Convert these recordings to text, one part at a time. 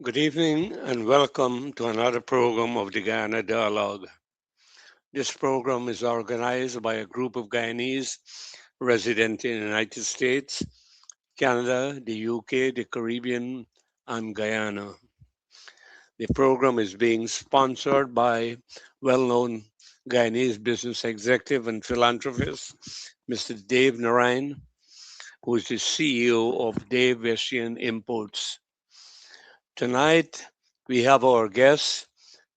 Good evening and welcome to another program of the Guyana Dialogue. This program is organized by a group of Guyanese resident in the United States, Canada, the UK, the Caribbean, and Guyana. The program is being sponsored by well-known Guyanese business executive and philanthropist, Mr. Dave Narayan, who is the CEO of Dave Westian Imports. Tonight, we have our guests,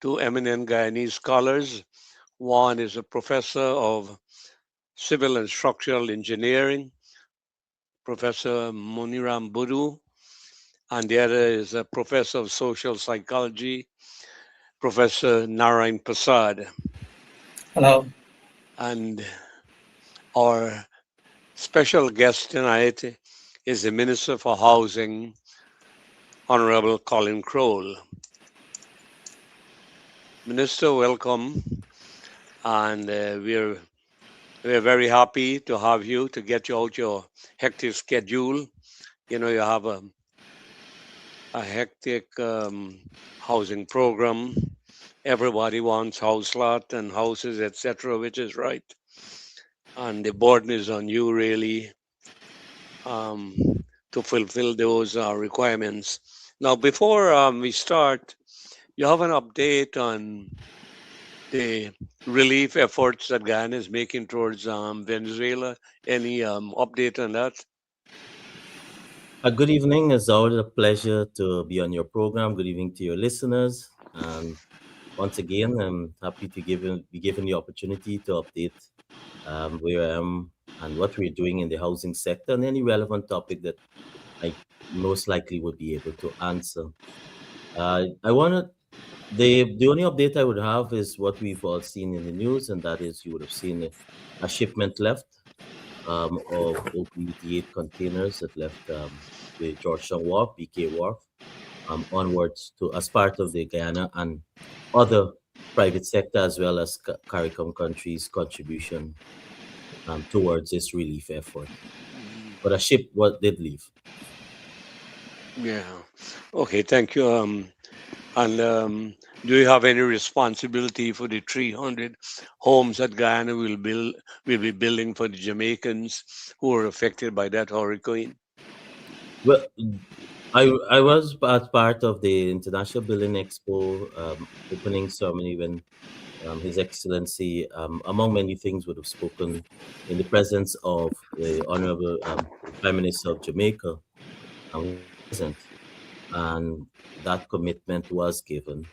two eminent Guyanese scholars. One is a professor of civil and structural engineering, Professor Muniram Budu, and the other is a professor of social psychology, Professor Narayan Prasad. Hello. And our special guest tonight is the Minister for Housing, Honorable Colin Croal. Minister, welcome. And we're very happy to have you to get you out your hectic schedule. You have a hectic housing program. Everybody wants house lot and houses, etc., which is right. And the burden is on you really um, to fulfill those requirements. Now, before we start, you have an update on the relief efforts that Guyana is making towards Venezuela. Any update on that? Good evening. It's always a pleasure to be on your program. Good evening to your listeners. And once again, I'm happy to be given the opportunity to update where I am and what we're doing in the housing sector and any relevant topic that I most likely would be able to answer. I want to the only update I would have is what we've all seen in the news, and that is you would have seen a shipment left of OP88 containers that left the Georgetown Wharf, BK Wharf, onwards to as part of the Guyana and other private sector as well as CARICOM countries' contribution towards this relief effort. But a ship did leave. Yeah. Okay, thank you. And do you have any responsibility for the 300 homes that Guyana will be building for the Jamaicans who are affected by that hurricane? Well, I was as part of the International Building Expo opening ceremony when His Excellency, among many things, would have spoken in the presence of the Honorable Prime Minister of Jamaica, who was present, and that commitment was given.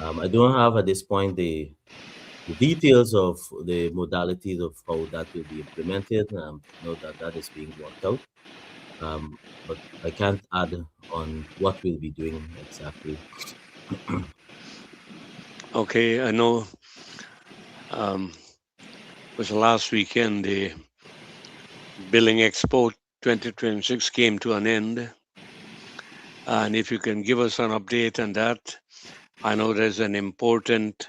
I don't have at this point the details of the modalities of how that will be implemented. Know that that is being worked out, but I can't add on what we'll be doing exactly. Okay, I know um, it was last weekend the Building Expo 2026 came to an end. And if you can give us an update on that, I know there's an important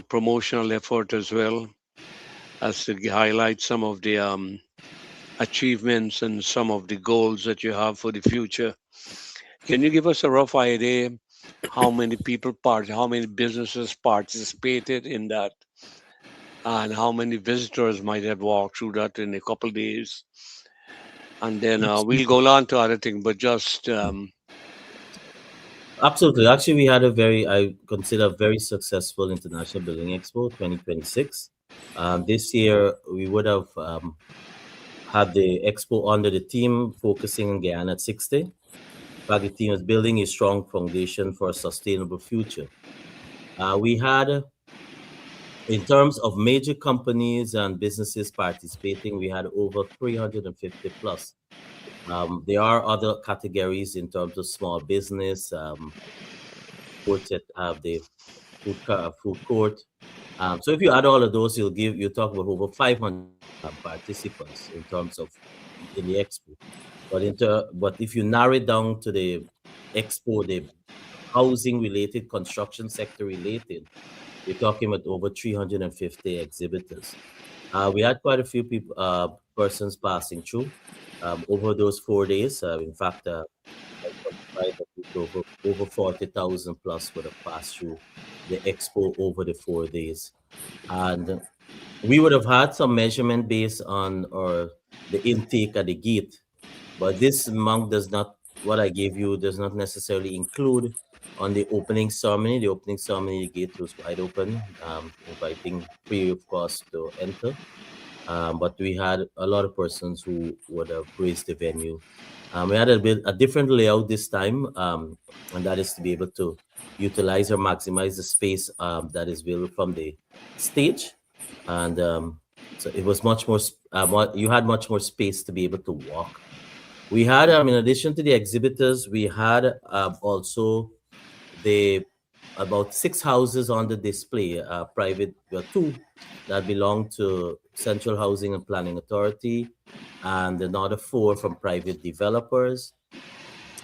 promotional effort as well as to highlight some of the achievements and some of the goals that you have for the future. Can you give us a rough idea how many how many businesses participated in that, and how many visitors might have walked through that in a couple of days? And then we'll go on to other things, but just Absolutely. Actually, we had a I consider, very successful International Building Expo 2026. This year, we would have had the expo under the theme focusing on Guyana at 60. In fact, the theme is building a strong foundation for a sustainable future. We had, in terms of major companies and businesses participating, we had over 350 plus. There are other categories in terms of small business, courts that have the food court. So if you add all of those, you talk about over 500 participants in terms of in the expo. But if you narrow it down to the expo, the housing related, construction sector related, you're talking about over 350 exhibitors. We had quite a few people, persons passing through over those 4 days. In fact, right? At least over 40,000 plus would have passed through the expo over the 4 days. And we would have had some measurement based on or the intake at the gate, but this amount does not, what I gave you does not necessarily include on the opening ceremony. The opening ceremony, the gate was wide open, inviting free of cost to enter. But we had a lot of persons who would have graced the venue. We had a different layout this time, and that is to be able to utilize or maximize the space that is available from the stage. And so it was much more, you had much more space to be able to walk. We had, in addition to the exhibitors, we had also the about 6 houses on the display, private, two that belong to Central Housing and Planning Authority, and another four from private developers.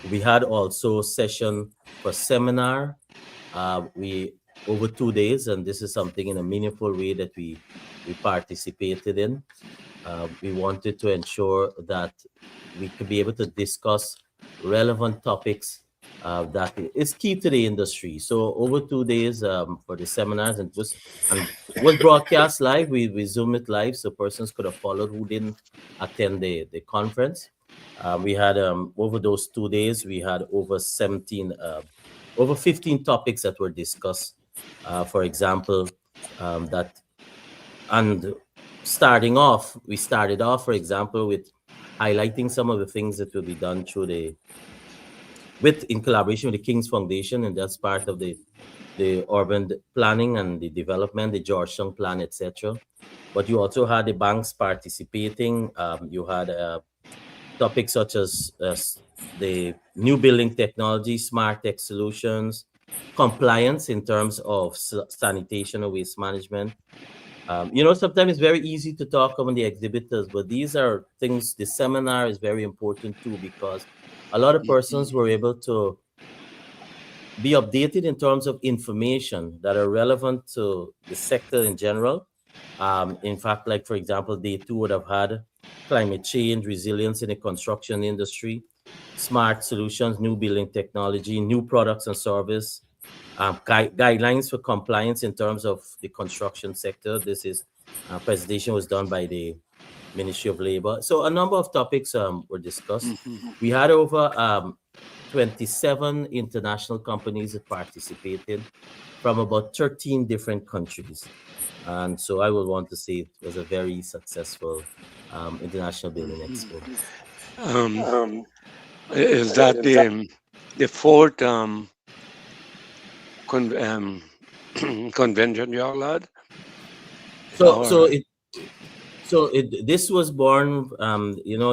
We had also session for seminar. We over 2 days, and this is something in a meaningful way that we participated in. We wanted to ensure that we could be able to discuss relevant topics that is key to the industry. So over 2 days for the seminars, and it was broadcast live. We Zoom it live, so persons could have followed who didn't attend the conference. We had over those 2 days, we had over 15 topics that were discussed. For example, that and we started off, for example, with highlighting some of the things that will be done through in collaboration with the King's Foundation, and that's part of the urban planning and the development, the Georgetown plan, etc. But you also had the banks participating. You had topics such as the new building technology, smart tech solutions, compliance in terms of sanitation and waste management. Sometimes it's very easy to talk about the exhibitors, but these are things, the seminar is very important too, because a lot of persons were able to be updated in terms of information that are relevant to the sector in general. In fact, like for example, they too would have had climate change, resilience in the construction industry, smart solutions, new building technology, new products and service, guidelines for compliance in terms of the construction sector. This is presentation was done by the Ministry of Labor. So a number of topics were discussed. We had over 27 international companies that participated from about 13 different countries. And so I would want to say it was a very successful International Building Expo. Um, is that the fourth convention you all had? So, so Or it this was born,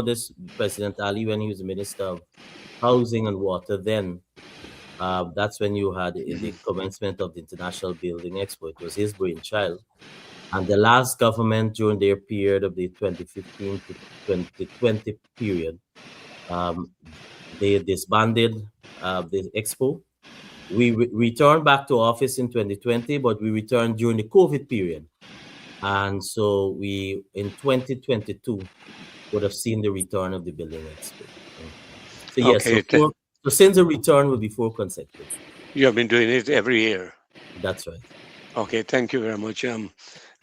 this President Ali, when he was the Minister of Housing and Water, then that's when you had in the commencement of the International Building Expo. It was his brainchild. And the last government during their period of the 2015 to 2020 period, um, they disbanded the expo. We returned back to office in 2020, but we returned during the COVID period. And so we, in 2022, would have seen the return of the Building Expo. So yes, okay, so since the return will be four consecutive. you have been doing it every year. That's right. Okay, thank you very much.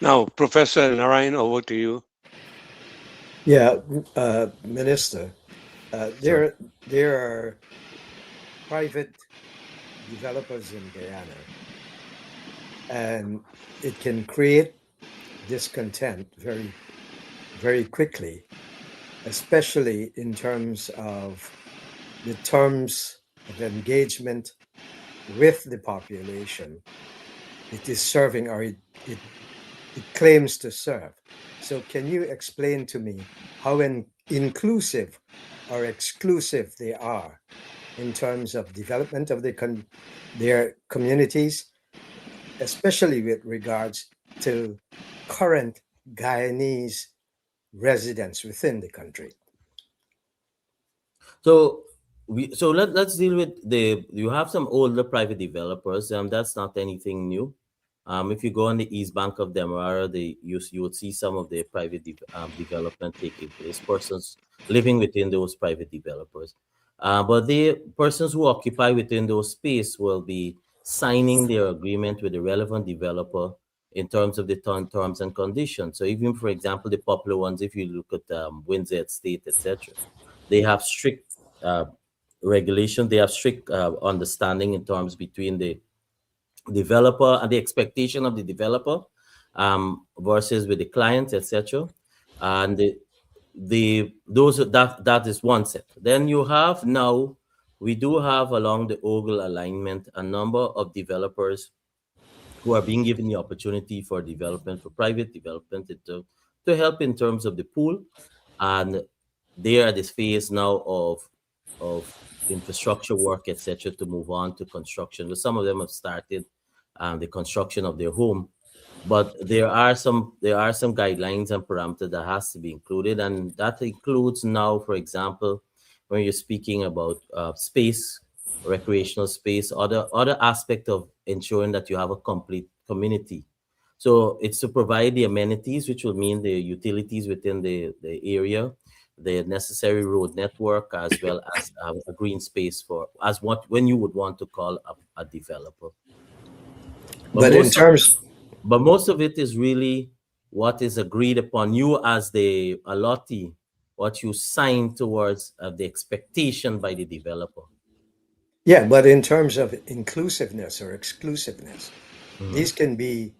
Now, Professor Narayan, over to you. Yeah, Minister, Sure. there are private developers in Guyana, and it can create discontent very, very quickly, especially in terms of the terms of engagement with the population it is serving or it claims to serve. So, can you explain to me how inclusive or exclusive they are in terms of development of their communities, especially with regards to current Guyanese residents within the country? So let's deal with you have some older private developers. That's not anything new. If you go on the east bank of Demerara, you would see some of the private development taking place. Persons living within those private developers. But the persons who occupy within those space will be signing their agreement with the relevant developer in terms of the terms and conditions. So even, for example, the popular ones, if you look at Windsor Estate, etc., they have strict uh, regulation. They have strict understanding in terms between the developer and the expectation of the developer versus with the client, etc. And that is one set. Then you have now we do have along the oval alignment a number of developers who are being given the opportunity for development, for private development, to help in terms of the pool, and they are at this phase now of infrastructure work, etc., to move on to construction. Some of them have started the construction of their home, but there are some guidelines and parameters that has to be included, and that includes now, for example, when you're speaking about space, recreational space, other aspect of ensuring that you have a complete community. So it's to provide the amenities, which will mean the utilities within the area, the necessary road network, as well as a green space for as what when you would want to call a developer. But But in most of terms, but most of it is really what is agreed upon you as the allottee, what you sign towards the expectation by the developer. yeah, but in terms of inclusiveness or exclusiveness, Mhm. these can be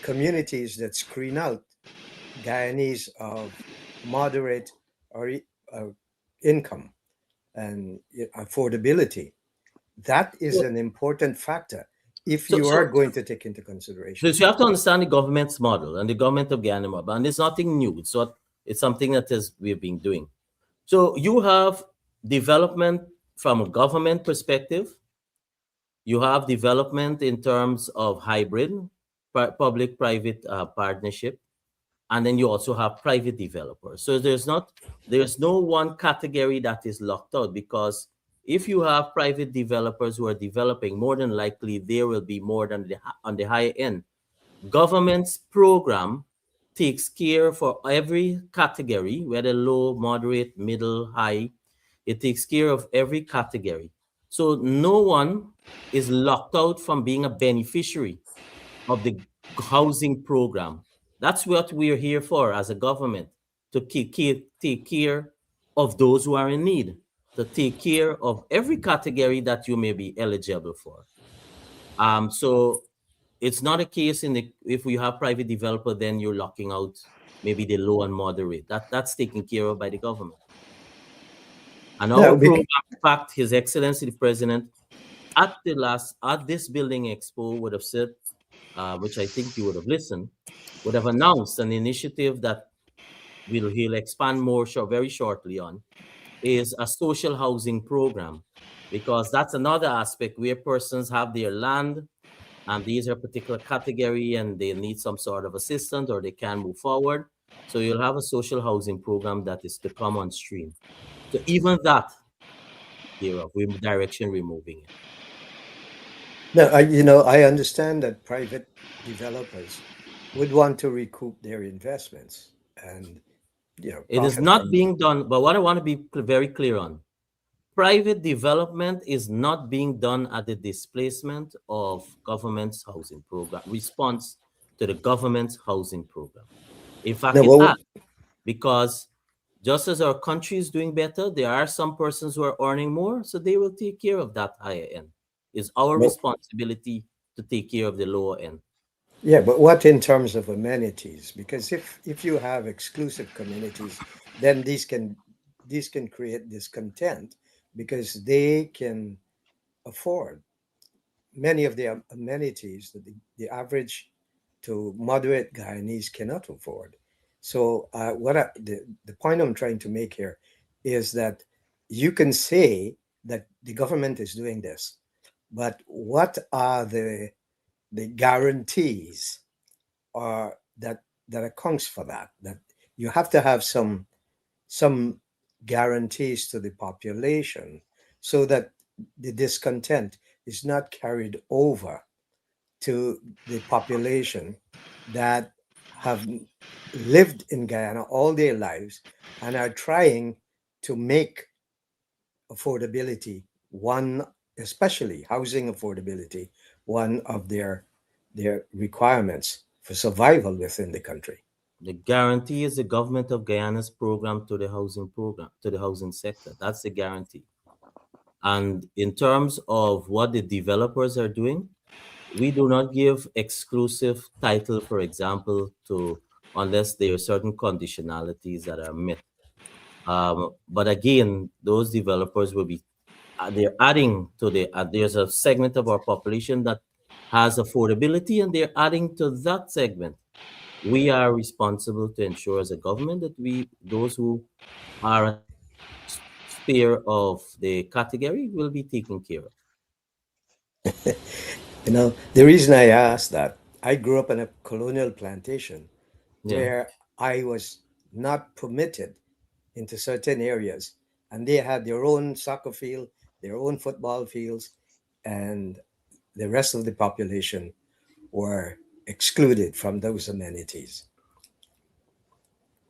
communities that screen out Guyanese of moderate or income and affordability. That is So, an important factor if so, you are so, going to take into so consideration. you have to understand the government's model and the government of Guyana model, and it's nothing new. It's something that is we've been doing. So you have development from a government perspective. You have development in terms of hybrid, public-private partnership, and then you also have private developers. So there's no one category that is locked out, because if you have private developers who are developing, more than likely there will be more than on the higher end. Government's program takes care for every category, whether low, moderate, middle, high. It takes care of every category. So no one is locked out from being a beneficiary of the housing program. That's what we are here for as a government, to take care of those who are in need, to take care of every category that you may be eligible for. So it's not a case in the if we have private developer, then you're locking out maybe the low and moderate. That's taken care of by the government. And our No, program, in fact, His Excellency the President at this building expo would have said, which I think you would have listened, would have announced an initiative that he'll expand more very shortly on, is a social housing program, because that's another aspect where persons have their land and these are a particular category and they need some sort of assistance or they can move forward. So you'll have a social housing program that is to come on stream. So even that, thereof, we direction we're moving in. no, I understand that private developers would want to recoup their investments and It is profit not from. being done, but what I want to be very clear on, private development is not being done at the displacement of government's housing program, response to the government's housing program. In fact, No, it well, has, because just as our country is doing better, there are some persons who are earning more, so they will take care of that higher end. It's our well, responsibility to take care of the lower end. yeah, but what in terms of amenities? Because if you have exclusive communities, then these can create discontent because they can afford many of the amenities that the average to moderate Guyanese cannot afford. So the point I'm trying to make here is that you can say that the government is doing this, but what are the guarantees or that accounts for that? That you have to have some guarantees to the population so that the discontent is not carried over to the population that have lived in Guyana all their lives and are trying to make affordability, one, especially housing affordability, one of their requirements for survival within the country. The guarantee is the government of Guyana's program, to the housing sector. That's the guarantee. And in terms of what the developers are doing, we do not give exclusive title, for example, to unless there are certain conditionalities that are met. But again, those developers will be they're adding to there's a segment of our population that has affordability, and they're adding to that segment. We are responsible to ensure as a government that we those who are at the sphere of the category will be taken care of. The reason I asked that, I grew up in a colonial plantation Yeah. where I was not permitted into certain areas, and they had their own soccer field, their own football fields, and the rest of the population were excluded from those amenities.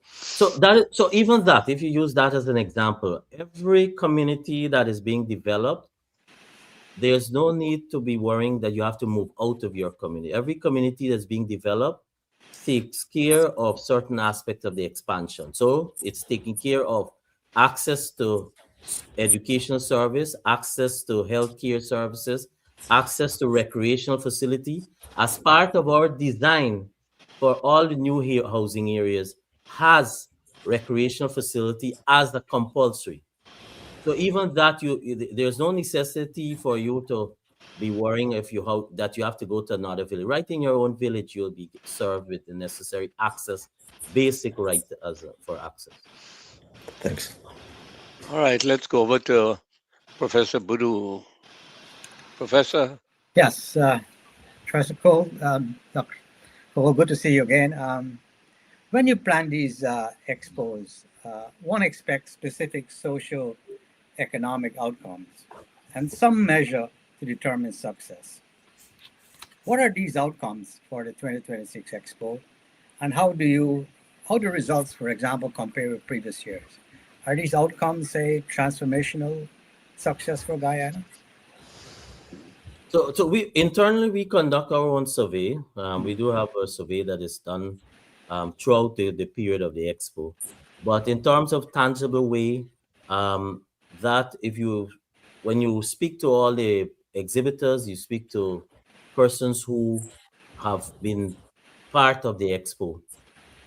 So even that, if you use that as an example, every community that is being developed, there's no need to be worrying that you have to move out of your community. Every community that's being developed takes care of certain aspects of the expansion. So it's taking care of access to educational service, access to healthcare services, access to recreational facility. As part of our design for all the new housing areas, has recreational facility as a compulsory. So even that there's no necessity for you to be worrying if that you have to go to another village. Right in your own village, you'll be served with the necessary access, basic right for access. Thanks. All right, let's go over to Professor Budu. Professor, Yes, Professor Cole, Dr. Cole, good to see you again. When you plan these expos, one expects specific socio-economic outcomes and some measure to determine success. What are these outcomes for the 2026 Expo, and how do results, for example, compare with previous years? Are these outcomes, say, transformational success for Guyana? So we internally we conduct our own survey. We do have a survey that is done throughout the period of the expo. But in terms of tangible way, that if you when you speak to all the exhibitors, you speak to persons who have been part of the expo,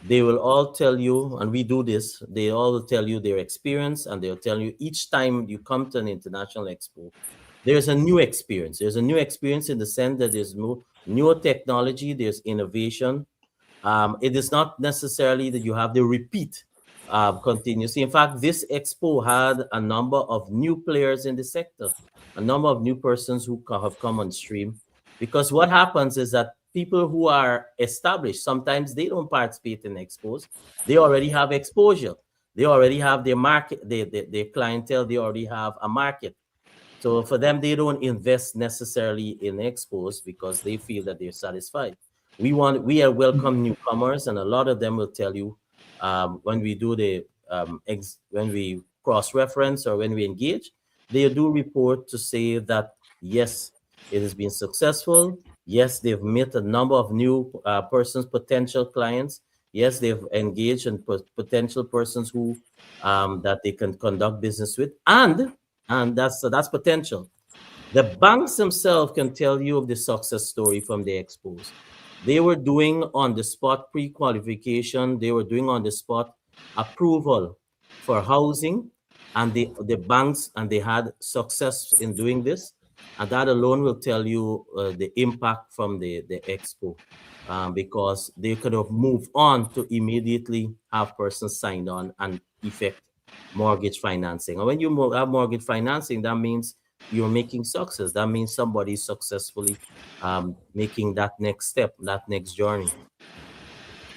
they will all tell you, and we do this, they all will tell you their experience, and they'll tell you each time you come to an international expo, there's a new experience. There's a new experience in the sense that there's newer technology, there's innovation. It is not necessarily that you have the repeat continuously. In fact, this expo had a number of new players in the sector, a number of new persons who have come on stream. Because what happens is that people who are established, sometimes they don't participate in expos. They already have exposure. They already have their market, their clientele, they already have a market. So for them, they don't invest necessarily in expos because they feel that they're satisfied. We are welcome newcomers, and a lot of them will tell you when we do when we cross reference or when we engage, they do report to say that yes, it has been successful. Yes, they've met a number of new persons, potential clients. Yes, they've engaged and potential persons who that they can conduct business with, and that's potential. The banks themselves can tell you of the success story from the expos. They were doing on the spot pre-qualification, they were doing on the spot approval for housing, and the banks, and they had success in doing this. And that alone will tell you the impact from the expo, because they could have moved on to immediately have persons signed on and effect mortgage financing. And when you have mortgage financing, that means you're making success. That means somebody's successfully making that next step, that next journey.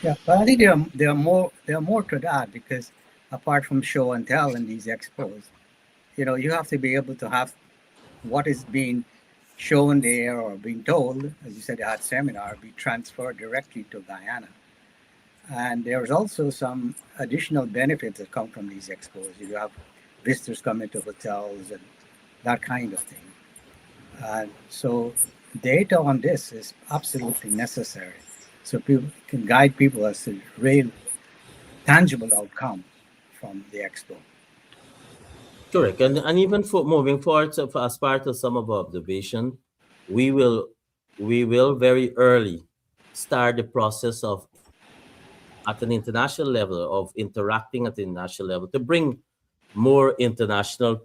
Yeah, but I think there are more to that because apart from show and tell in these expos, you have to be able to have what is being shown there or being told, as you said, at seminar, be transferred directly to Guyana. And there's also some additional benefits that come from these expos. You have visitors come into hotels and that kind of thing. So data on this is absolutely necessary, so people can guide people as to real tangible outcome from the expo. Correct. And even for moving forward, so as part of some of our observation, we will we will very early start the process of at an international level of interacting at the international level to bring more international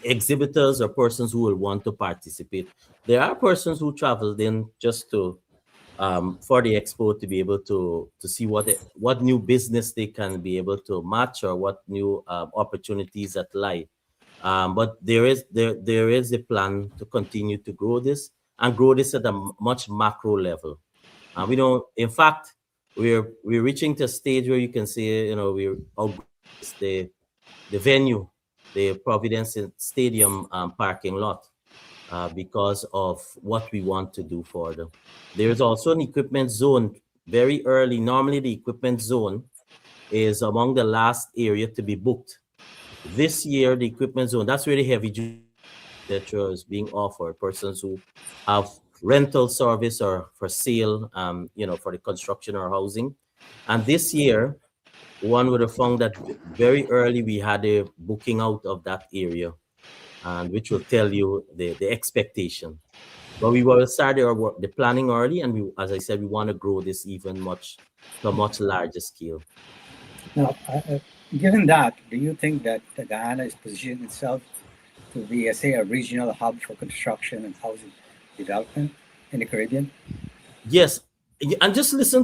exhibitors or persons who will want to participate. There are persons who traveled in just to for the expo to be able to see what new business they can be able to match or what new opportunities that lie. But there is a plan to continue to grow this and grow this at a much macro level. We don't. In fact, we're reaching to a stage where you can say, we're outgrowing the venue, the Providence Stadium parking lot, because of what we want to do for them. There's also an equipment zone very early. Normally, the equipment zone is among the last area to be booked. This year, the equipment zone, that's where the heavy duty equipment, etc., is being offered. Persons who have rental service or for sale, for the construction or housing. And this year, one would have found that very early we had a booking out of that area, and which will tell you the expectation. But we will start the planning early, and we, as I said, we want to grow this even much to a much larger scale. Now, given that, do you think that Guyana is positioned itself to be, say, a regional hub for construction and housing development in the Caribbean? Yes, and just let's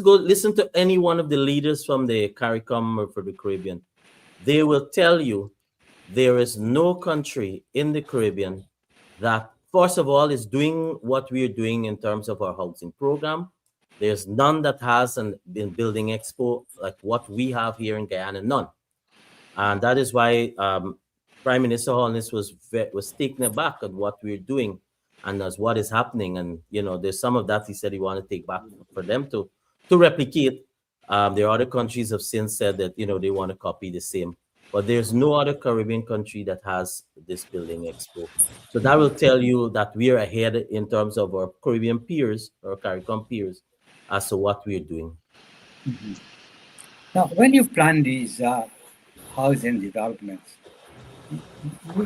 go listen to any one of the leaders from the CARICOM or for the Caribbean. They will tell you there is no country in the Caribbean that, first of all, is doing what we're doing in terms of our housing program. There's none that has been building Expo like what we have here in Guyana, none. And that is why Prime Minister Holness was taken aback at what we're doing and as what is happening. And there's some of that he said he wanted to take back for them to replicate. There are other countries have since said that they want to copy the same, but there's no other Caribbean country that has this building Expo. So that will tell you that we are ahead in terms of our Caribbean peers or CARICOM peers as to what we're doing. Mm-hmm. Now, when you plan these housing developments,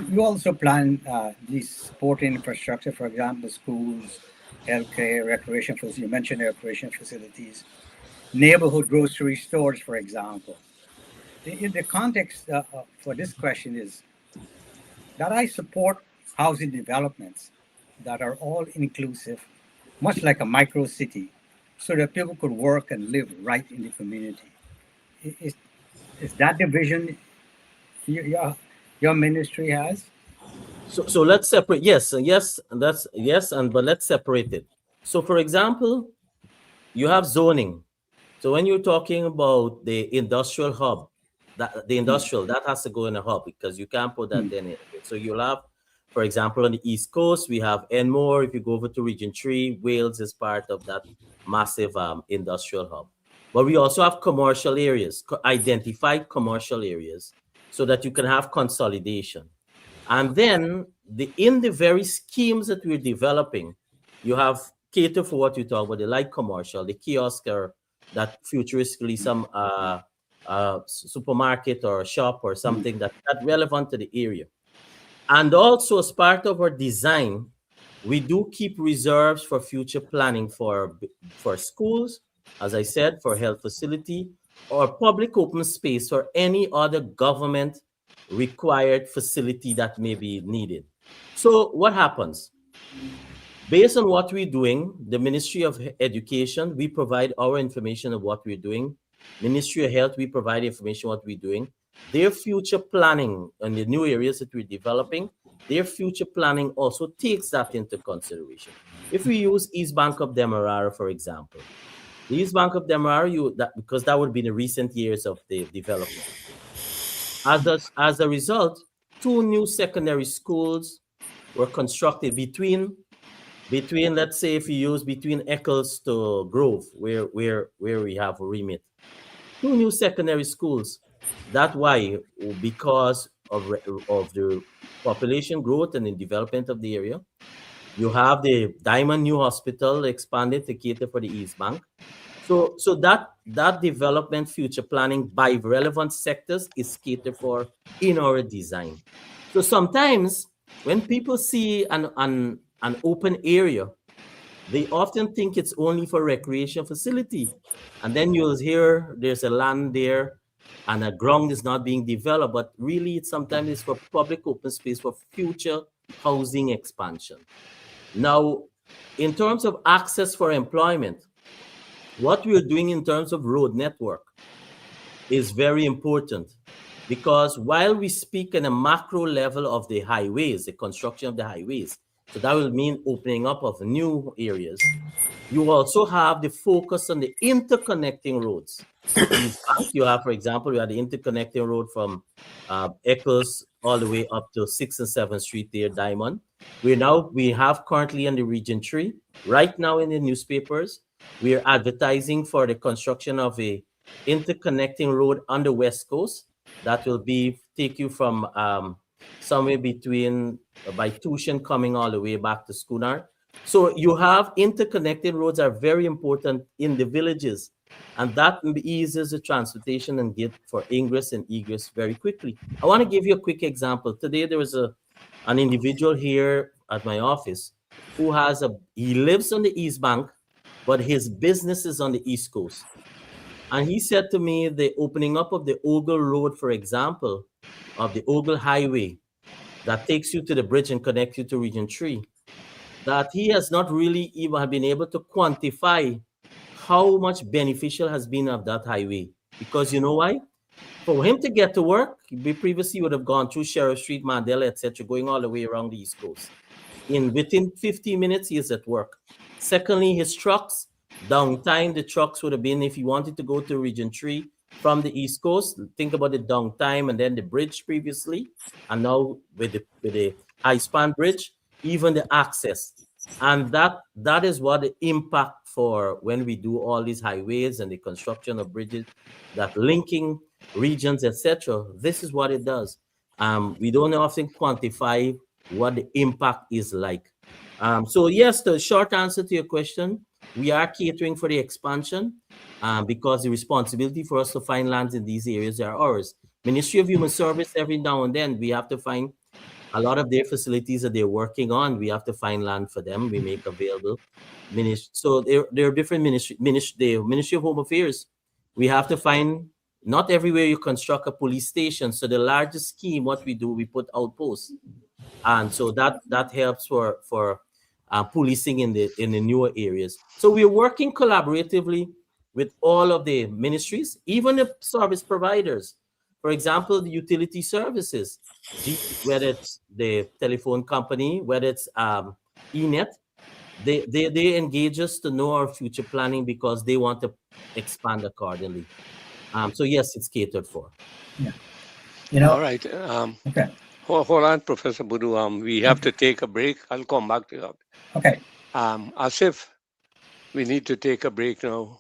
you also plan these supporting infrastructure, for example, schools, healthcare, recreation facilities. You mentioned recreation facilities, neighborhood grocery stores, for example. The context for this question is that I support housing developments that are all inclusive, much like a micro city, so that people could work and live right in the community. Is that the vision your ministry has? So let's separate. Yes, but let's separate it. So, for example, you have zoning. So when you're talking about the industrial hub, that has to go in a hub because you can't put that in it. So you'll have, for example, on the East Coast, we have Enmore. If you go over to Region 3, Wales is part of that massive industrial hub. But we also have commercial areas, identified commercial areas, so that you can have consolidation. And then in the very schemes that we're developing, you have cater for what you talk about, the light commercial, the kiosk, or that futuristically some supermarket or shop or something that's relevant to the area. And also as part of our design, we do keep reserves for future planning for schools, as I said, for health facility, or public open space or any other government required facility that may be needed. So what happens? Based on what we're doing, the Ministry of Education, we provide our information of what we're doing. Ministry of Health, we provide information what we're doing. Their future planning and the new areas that we're developing, their future planning also takes that into consideration. If we use East Bank of Demerara, for example, the East Bank of Demerara, because that would be the recent years of the development. As a result, 2 new secondary schools were constructed between let's say if you use between Eccles to Grove, where we have a remit. 2 new secondary schools That's why, because of the population growth and the development of the area, you have the Diamond New Hospital expanded to cater for the East Bank. So that development future planning by relevant sectors is catered for in our design. So sometimes when people see an open area, they often think it's only for recreation facility. And then you'll hear there's a land there and a ground is not being developed, but really it's sometimes it's for public open space for future housing expansion. Now, in terms of access for employment, what we're doing in terms of road network is very important, because while we speak in a macro level of the highways, the construction of the highways, so that will mean opening up of new areas, you also have the focus on the interconnecting roads. East Bank, you have, for example, you have the interconnecting road from Eccles all the way up to 6th and 7th Street there, Diamond. We have currently in the Region 3, right now in the newspapers, we are advertising for the construction of a interconnecting road on the West Coast that will take you from somewhere between by Tushin coming all the way back to Schooner. So you have interconnected roads are very important in the villages, and that eases the transportation and get for ingress and egress very quickly. I want to give you a quick example. Today there was an individual here at my office who he lives on the East Bank, but his business is on the East Coast. And he said to me, the opening up of the Ogle Road, for example, of the Ogle Highway that takes you to the bridge and connects you to Region 3, that he has not really even been able to quantify how much beneficial has been of that highway. Because you know why? For him to get to work, he previously would have gone through Sheriff Street, Mandela, etc., going all the way around the East Coast. Within 15 minutes, he is at work. Secondly, his trucks, downtime, the trucks would have been, if he wanted to go to Region 3 from the East Coast, think about the downtime and then the bridge previously, and now with the high-span bridge, even the access. And that is what the impact for when we do all these highways and the construction of bridges that linking regions, etc. This is what it does. We don't often quantify what the impact is like. So yes, the short answer to your question, we are catering for the expansion because the responsibility for us to find lands in these areas are ours. Ministry of Human Service, every now and then, we have to find a lot of their facilities that they're working on. We have to find land for them. We make available. So there are different the Ministry of Home Affairs. We have to find, not everywhere you construct a police station. So the largest scheme, what we do, we put outposts. And so that helps for policing in the newer areas. So we're working collaboratively with all of the ministries, even the service providers. For example, the utility services, whether it's the telephone company, whether it's ENET, they engage us to know our future planning because they want to expand accordingly. So yes, it's catered for. Yeah. All right. Okay. Hold on, Professor Budu. We have to take a break. I'll come back to you. Okay. Asif, we need to take a break now.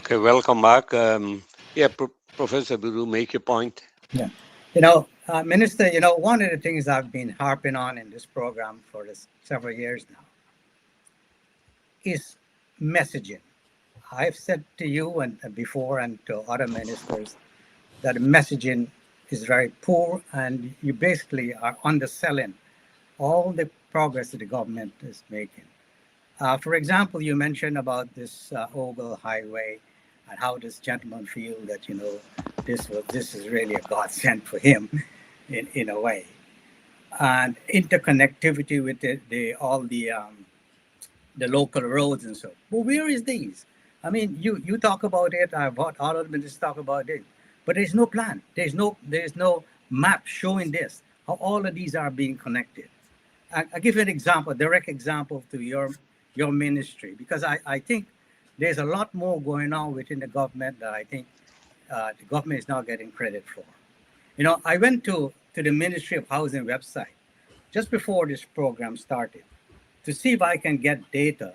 Okay, welcome back. Yeah, Professor Buru, make your point. Yeah. Minister, one of the things I've been harping on in this program for this several years now is messaging. I've said to you and before and to other ministers that messaging is very poor and you basically are underselling all the progress that the government is making. For example, you mentioned about this Ogle Highway and how this gentleman feel that this is really a godsend for him in a way, and interconnectivity with all the local roads and so. But where is these? I mean, you talk about it. I've heard other ministers talk about it, but there's no plan. There's no map showing this how all of these are being connected. I'll give you an example, a direct example to your ministry, because I think there's a lot more going on within the government that I think the government is not getting credit for. I went to the Ministry of Housing website just before this program started to see if I can get data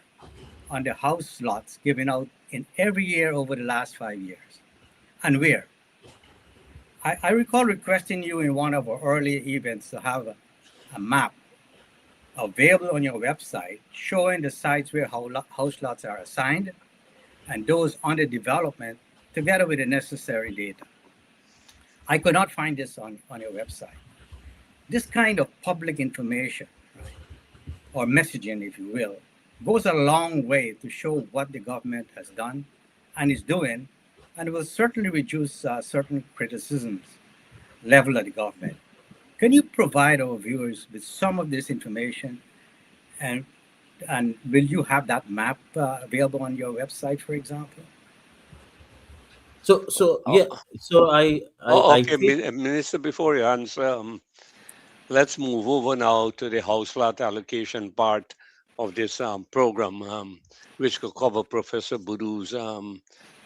on the house lots given out in every year over the last 5 years and where. I recall requesting you in one of our early events to have a map available on your website showing the sites where house lots are assigned and those under development together with the necessary data. I could not find this on your website. This kind of public information, right, or messaging, if you will, goes a long way to show what the government has done and is doing, and will certainly reduce certain criticisms leveled at the government. Can you provide our viewers with some of this information, and and will you have that map available on your website, for example? So Uh, yeah, so I okay, think. Minister, before you answer, let's move over now to the house lot allocation part of this program, which could cover Professor Budu's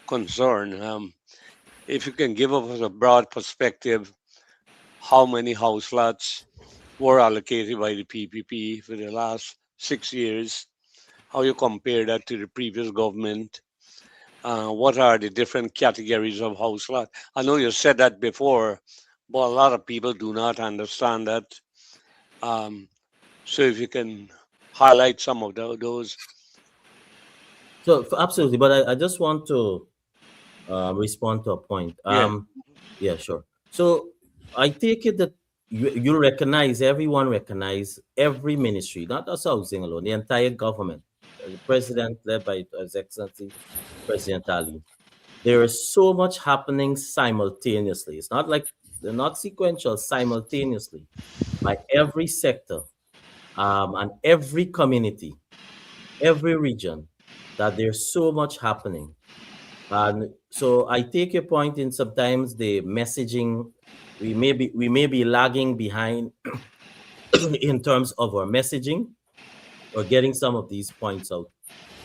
concern. If you can give us a broad perspective, how many house lots were allocated by the PPP for the last 6 years, how you compare that to the previous government, what are the different categories of house lot? I know you said that before, but a lot of people do not understand that. Um, so if you can highlight some of those. Absolutely, but I just want to respond to a point. Yeah. Yeah, sure. So I take it that you recognize, everyone recognize, every ministry, not just housing alone, the entire government, the president led by His Excellency President Ali. There is so much happening simultaneously. It's not like they're not sequential, simultaneously by every sector and every community, every region, that there's so much happening. And so I take your point in sometimes the messaging, we may be lagging behind in terms of our messaging or getting some of these points out.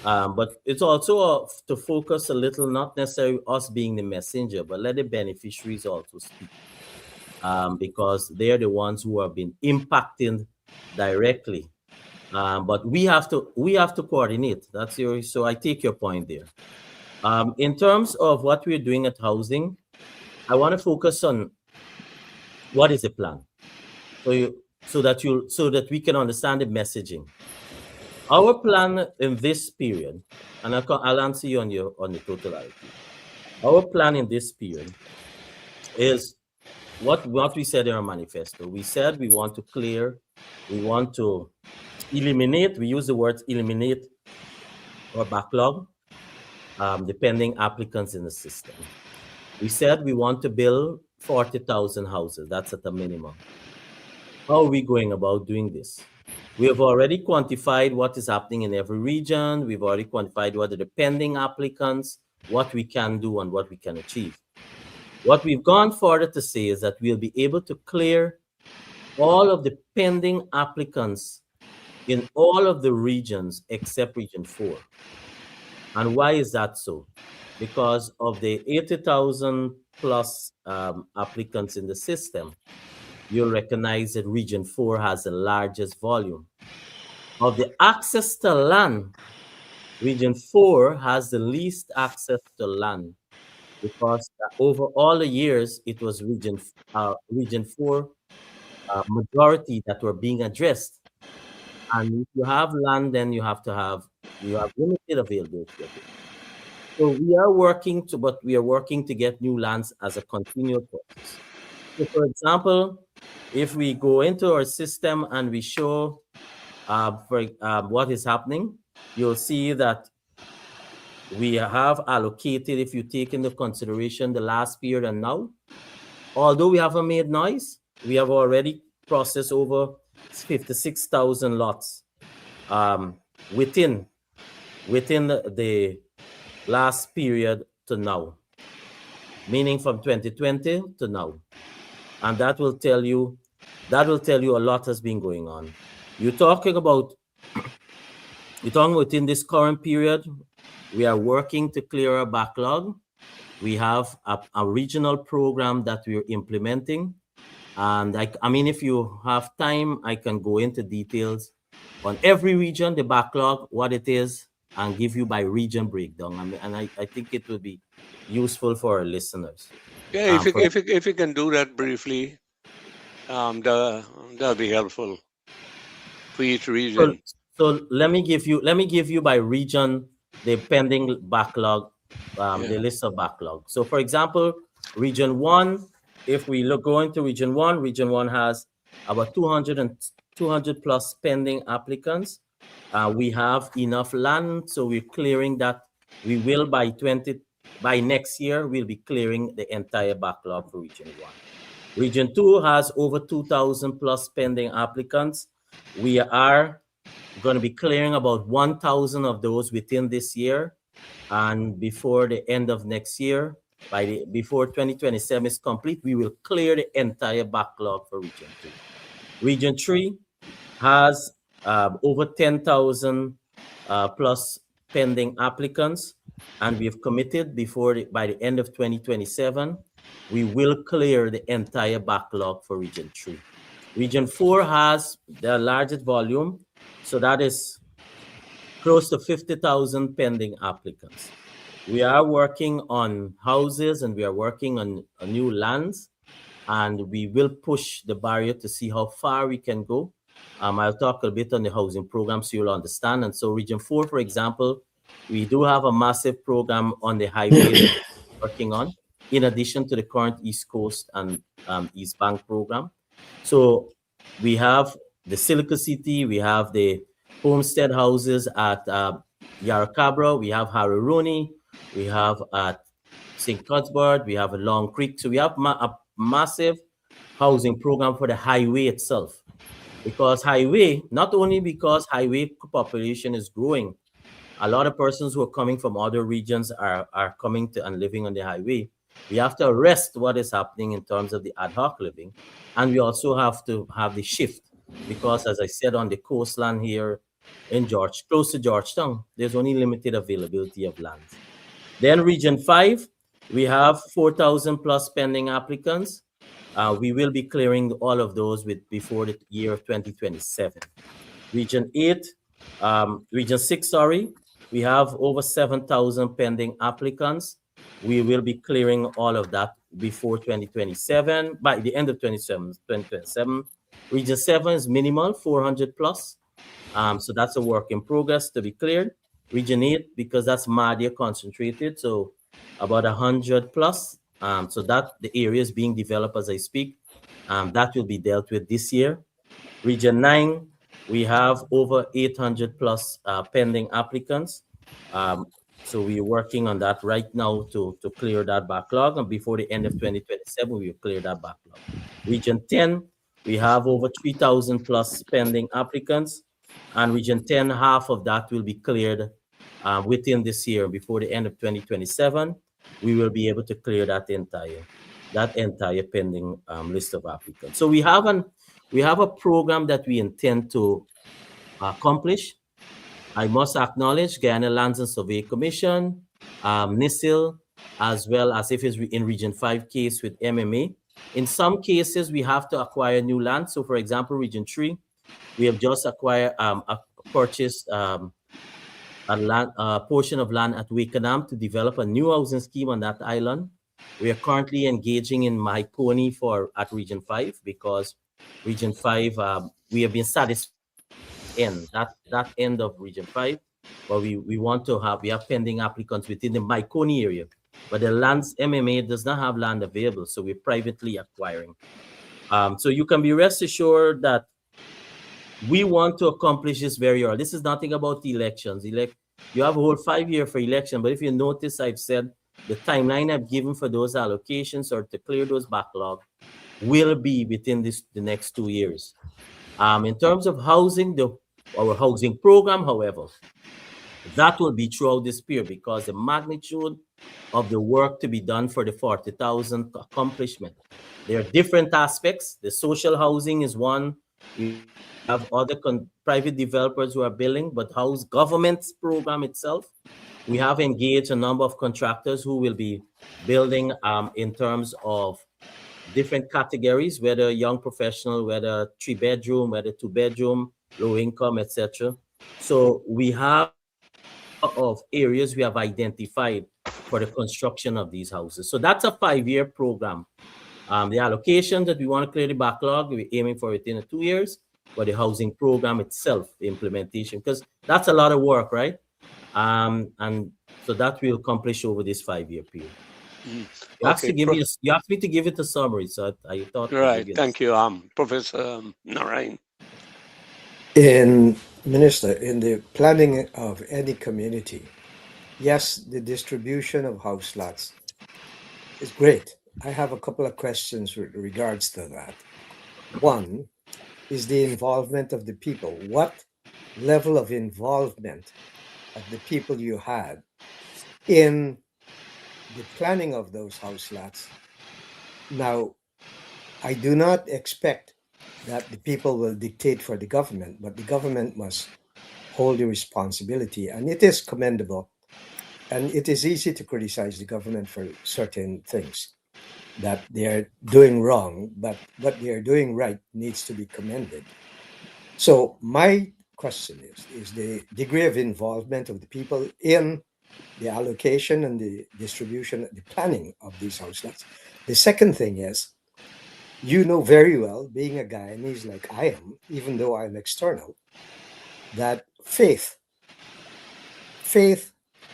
But it's also to focus a little, not necessarily us being the messenger, but let the beneficiaries also speak, because they're the ones who have been impacted directly. But we have to coordinate. So I take your point there. In terms of what we're doing at housing, I want to focus on what is the plan, so that we can understand the messaging. Our plan in this period, and I'll answer you on the total allocation. Our plan in this period is what we said in our manifesto. We said we want to clear, we want to eliminate. We use the word eliminate our backlog, the pending applicants in the system. We said we want to build 40,000 houses. That's at a minimum. How are we going about doing this? We have already quantified what is happening in every region. We've already quantified what are the pending applicants, what we can do, and what we can achieve. What we've gone further to say is that we'll be able to clear all of the pending applicants in all of the regions except Region 4. And why is that so? Because of the 80,000 plus applicants in the system, you'll recognize that Region 4 has the largest volume. Of the access to land, Region 4 has the least access to land because over all the years, it was Region 4 majority that were being addressed. And if you have land, then you have limited availability of it. So we are working to, but we are working to get new lands as a continual process. So for example, if we go into our system and we show what is happening, you'll see that we have allocated, if you take into consideration the last period and now, although we haven't made noise, we have already processed over 56,000 lots within the last period to now, meaning from 2020 to now. And that will tell you a lot has been going on. You're talking about in this current period, we are working to clear our backlog. We have a regional program that we're implementing. And I mean, if you have time, I can go into details on every region, the backlog, what it is, and give you by region breakdown. I think it will be useful for our listeners. Yeah, if you can do that briefly, that'll be helpful for each So, region. so let me give you by region the pending backlog, the Yeah. list of backlog. So for example, region 1, if we go into region 1 has about 200 plus pending applicants. We have enough land, so we're clearing that. We will by next year we'll be clearing the entire backlog for region 1. Region 2 has over 2,000 plus pending applicants. We are going to be clearing about 1,000 of those within this year, and before the end of next year, before 2027 is complete, we will clear the entire backlog for Region 2. Region 3 has over 10,000 plus pending applicants, and we've committed by the end of 2027, we will clear the entire backlog for Region 3. Region 4 has the largest volume, so that is close to 50,000 pending applicants. We are working on houses and we are working on new lands, and we will push the barrier to see how far we can go. I'll talk a bit on the housing program so you'll understand. And so Region 4, for example, we do have a massive program on the highway that we're working on, in addition to the current East Coast and East Bank program. So we have the Silica City, we have the homestead houses at Yarra Cabra, we have Haruruni, we have at St. Cuthbert, we have a Long Creek. So we have a massive housing program for the highway itself. Not only because highway population is growing, a lot of persons who are coming from other regions are coming to and living on the highway. We have to arrest what is happening in terms of the ad hoc living. And we also have to have the shift because, as I said, on the coastline here in close to Georgetown, there's only limited availability of land. Then Region 5, we have 4,000 plus pending applicants. We will be clearing all of those before the year of 2027. Region 6, we have over 7,000 pending applicants. We will be clearing all of that before 2027, by the end of 2027. Region 7 is minimal, 400 plus. So that's a work in progress to be cleared. Region 8, because that's Madia concentrated, so about 100 plus. So that the area is being developed as I speak. That will be dealt with this year. Region 9, we have over 800 plus pending applicants. So we're working on that right now to clear that backlog. And before the end of 2027, we will clear that backlog. Region 10, we have over 3,000 plus pending applicants. And Region 10, half of that will be cleared within this year. Before the end of 2027, we will be able to clear that entire pending list of applicants. So we have a program that we intend to accomplish. I must acknowledge Guyana Lands and Survey Commission, NISIL, as well as if it's in Region 5 case with MMA. In some cases, we have to acquire new land. So for example, Region 3, we have just purchased a portion of land at Wakenham to develop a new housing scheme on that island. We are currently engaging in Mahaicony for at Region 5 because Region 5, we have been satisfied with that end of Region 5, but we want to have, we have pending applicants within the Mahaicony area. But the lands MMA does not have land available, so we're privately acquiring. So you can be rest assured that we want to accomplish this very early. This is nothing about the elections. You have a whole 5 year for election, but if you notice, I've said the timeline I've given for those allocations or to clear those backlog will be within the next 2 years. In terms of housing, our housing program, however, that will be throughout this period because the magnitude of the work to be done for the 40,000 accomplishment. There are different aspects. The social housing is one. We have other private developers who are building, but house government's program itself, we have engaged a number of contractors who will be building in terms of different categories, whether young professional, whether 3 bedroom, whether 2 bedroom, low income, etc. So we have a number of areas we have identified for the construction of these houses. So that's a 5 year program. The allocation that we want to clear the backlog, we're aiming for within 2 years, but the housing program itself, the implementation, because that's a lot of work, right? And so that we'll accomplish over this 5 year period. You asked Okay, to give me, you asked me to give it a summary, so I thought I'd right. give you. Thank you, Professor Narayan. In Minister, in the planning of any community, yes, the distribution of house lots is great. I have a couple of questions with regards to that. One is the involvement of the people. What level of involvement of the people you had in the planning of those house lots? Now, I do not expect that the people will dictate for the government, but the government must hold the responsibility. And it is commendable. And it is easy to criticize the government for certain things that they are doing wrong, but what they are doing right needs to be commended. So my question is the degree of involvement of the people in the allocation and the distribution, the planning of these house lots. The second thing is, you know very well, being a Guyanese like I am, even though I'm external, that faith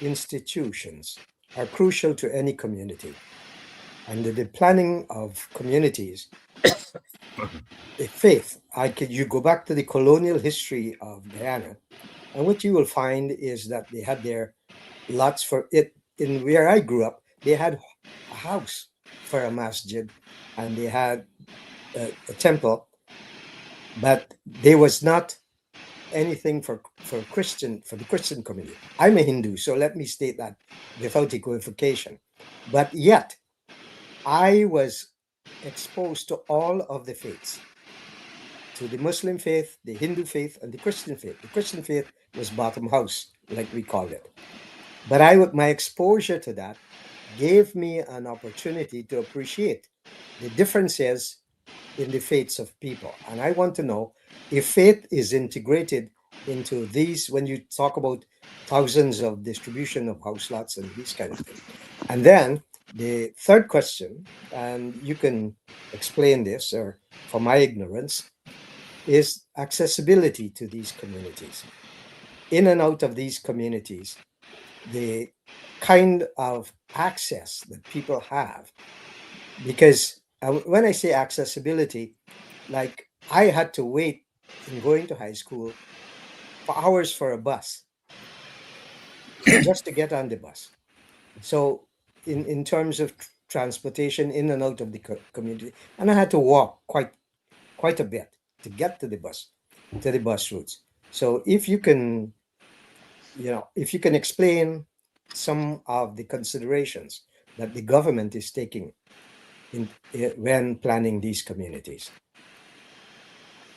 institutions are crucial to any community. And the planning of communities, faith, you go back to the colonial history of Guyana, and what you will find is that they had their lots for it. In where I grew up, they had a house for a masjid, and they had a temple, but there was not anything for the Christian community. I'm a Hindu, so let me state that without equivocation. But yet, I was exposed to all of the faiths, to the Muslim faith, the Hindu faith, and the Christian faith. The Christian faith was bottom house, like we call it. But my exposure to that gave me an opportunity to appreciate the differences in the faiths of people. And I want to know if faith is integrated into these, when you talk about thousands of distribution of house lots and these kind of things. And then the third question, and you can explain this, or for my ignorance, is accessibility to these communities. In and out of these communities, the kind of access that people have. Because when I say accessibility, like I had to wait in going to high school for hours for a bus just to get on the bus. So in terms of transportation in and out of the community, and I had to walk quite a bit to get to the bus routes. So if you can explain some of the considerations that the government is taking when planning these communities.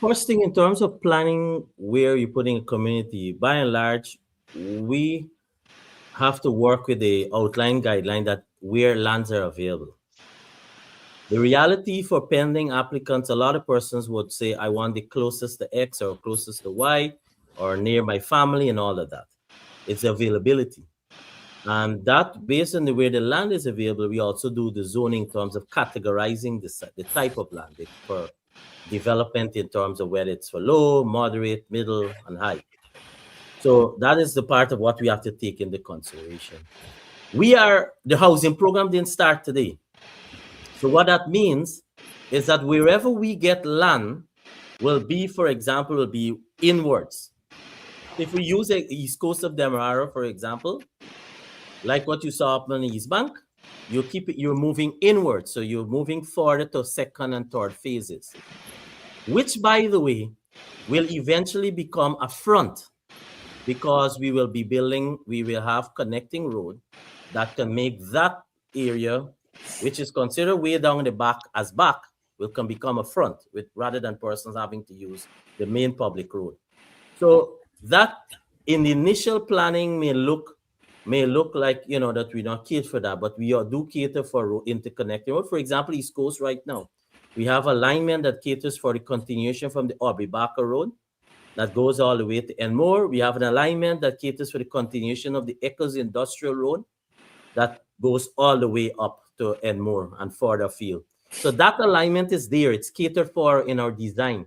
First thing, in terms of planning where you're putting a community, by and large, we have to work with the outline guideline that where lands are available. The reality for pending applicants, a lot of persons would say, I want the closest to X or closest to Y or near my family and all of that. it's availability. And that, based on the way the land is available, we also do the zoning in terms of categorizing the type of land for development in terms of whether it's for low, moderate, middle, and high. So that is the part of what we have to take into consideration. The housing program didn't start today. So what that means is that wherever we get land will be, for example, will be inwards. If we use the east coast of Demerara, for example, like what you saw up on the East Bank, you're moving inward. So you're moving forward to second and third phases, which, by the way, will eventually become a front, because we will have connecting road that can make that area, which is considered way down the back as back, can become a front, rather than persons having to use the main public road. So that in the initial planning may look like, that we don't cater for that, but we do cater for interconnecting road. For example, East Coast right now, we have alignment that caters for the continuation from the Aubrey Barker Road that goes all the way to Enmore. We have an alignment that caters for the continuation of the Eccles Industrial Road that goes all the way up to Enmore and further afield. So that alignment is there. It's catered for in our design.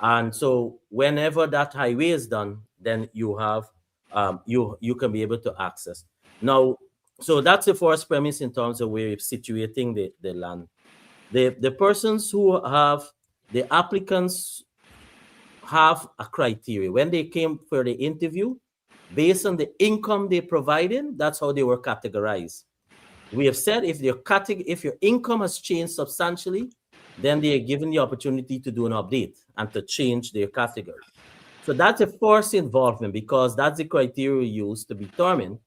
And so whenever that highway is done, then you have you can be able to access. Now, so that's the first premise in terms of where you're situating the land. The persons who have, the applicants have a criteria. When they came for the interview, based on the income they provided, that's how they were categorized. We have said if your income has changed substantially, then they are given the opportunity to do an update and to change their category. So that's a forced involvement, because that's the criteria used to determine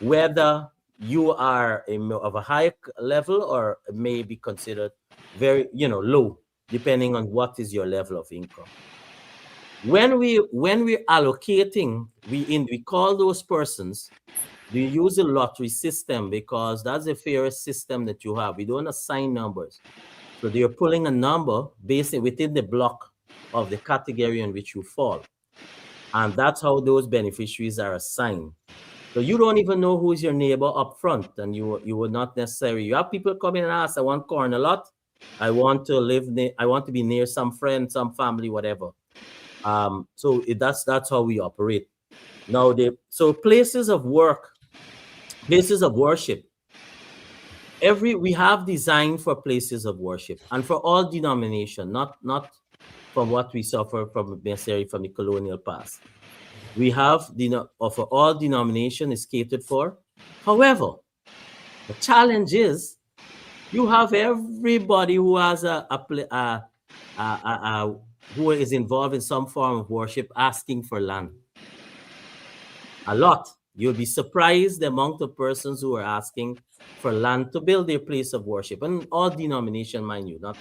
whether you are of a high level or may be considered very, low, depending on what is your level of income. When we're allocating, we call those persons, we use a lottery system, because that's the fairest system that you have. We don't assign numbers. So they're pulling a number based within the block of the category in which you fall. And that's how those beneficiaries are assigned. So you don't even know who's your neighbor up front, and you would not necessarily. You have people come in and ask, I want corner lot, I want to be near some friend, some family, whatever. So that's how we operate. Now, so places of work, places of worship. We have designed for places of worship, and for all denomination, not from what we suffer from necessarily from the colonial past. We have for all denomination is catered for. However, the challenge is you have everybody who has who is involved in some form of worship asking for land. A lot. You'll be surprised the amount of persons who are asking for land to build their place of worship, and all denomination, mind you, not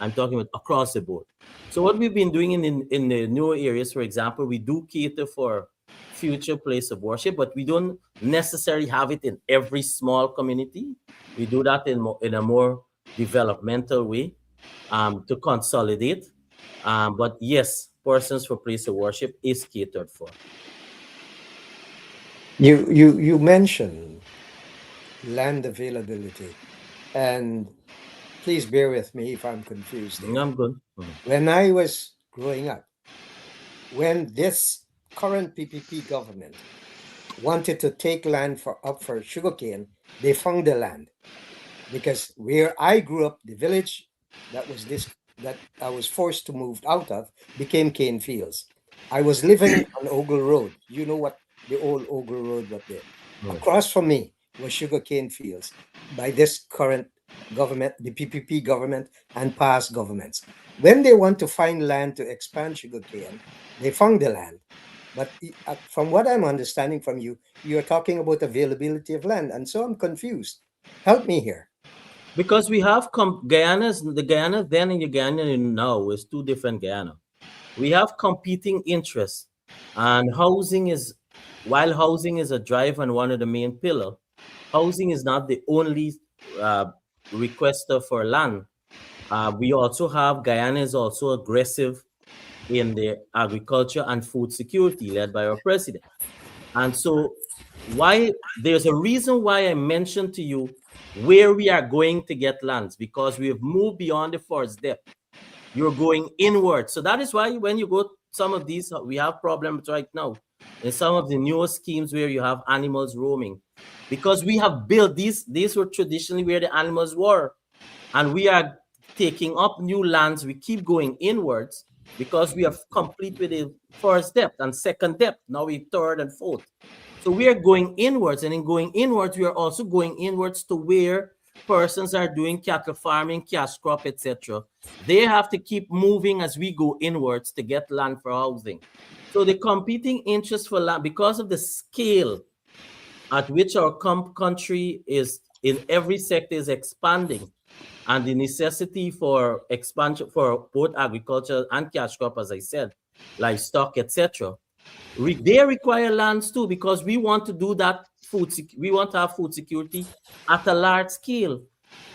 I'm talking about across the board. So what we've been doing in the newer areas, for example, we do cater for future place of worship, but we don't necessarily have it in every small community. We do that in a more developmental way to consolidate. But yes, persons for place of worship is catered for. You mentioned land availability, and please bear with me if I'm confused here. I'm good. When I was growing up, when this current PPP government wanted to take land up for sugarcane, they found the land, because where I grew up, the village that I was forced to move out of became cane fields. I was living on Ogle Road. You know what the old Ogle Road was there. Across from me was sugarcane fields by this current government, the PPP government, and past governments. When they want to find land to expand sugarcane, they found the land. But from what I'm understanding from you, you're talking about availability of land, and so I'm confused. Help me here. Because we have the Guyana then and the Guyana now is two different Guyana. We have competing interests, and while housing is a drive and one of the main pillar, housing is not the only requester for land. We also have Guyana is also aggressive in the agriculture and food security led by our president. And so why there's a reason why I mentioned to you where we are going to get lands, because we have moved beyond the forest depth. You're going inward. So that is why when you go some of these, we have problems right now in some of the newer schemes where you have animals roaming, because we have built these were traditionally where the animals were, and we are taking up new lands. We keep going inwards because we are complete with the first depth and second depth. Now we third and fourth. So we are going inwards, and in going inwards, we are also going inwards to where persons are doing cattle farming, cash crop, etc. They have to keep moving as we go inwards to get land for housing. So the competing interest for land, because of the scale at which our country is in every sector is expanding, and the necessity for expansion for both agriculture and cash crop, as I said, livestock, etc. They require lands too, because we want to do that we want to have food security at a large scale,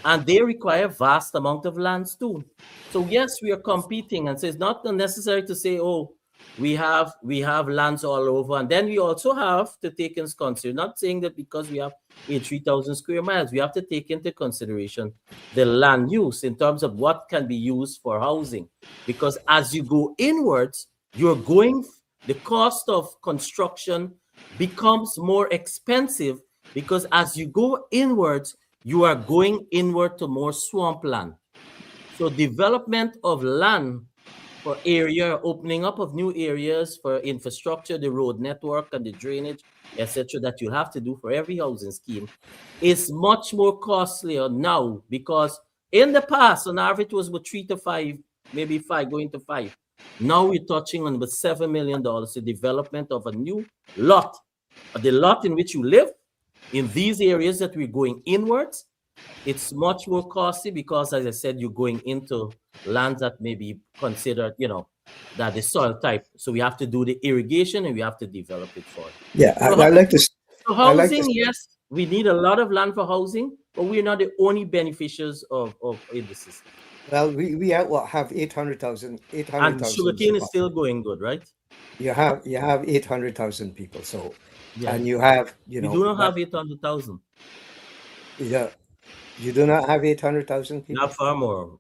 and they require vast amount of lands too. So yes, we are competing, and so it's not necessary to say, oh, we have lands all over, and then we also have to take into consideration, not saying that because we have 3,000 square miles, we have to take into consideration the land use in terms of what can be used for housing, because as you go inwards, the cost of construction becomes more expensive, because as you go inwards, you are going inward to more swampland. So development of land for area, opening up of new areas for infrastructure, the road network and the drainage, etc., that you have to do for every housing scheme is much more costlier now, because in the past, on average, it was about 3 to 5, maybe 5 going to 5. Now we're touching on about $7 million, the development of a new lot. The lot in which you live in these areas that we're going inwards, it's much more costly because, as I said, you're going into lands that may be considered, that the soil type. So we have to do the irrigation and we have to develop it for it. Yeah, So, I like to. so I like to. housing, yes, we need a lot of land for housing, but we're not the only beneficiaries of in the system. Well, we have 800,000. And sugarcane is still going good, right? You have 800,000 people. So, Yeah. and you have We do not have 800,000. Yeah, you do not have 800,000 people. Not far more.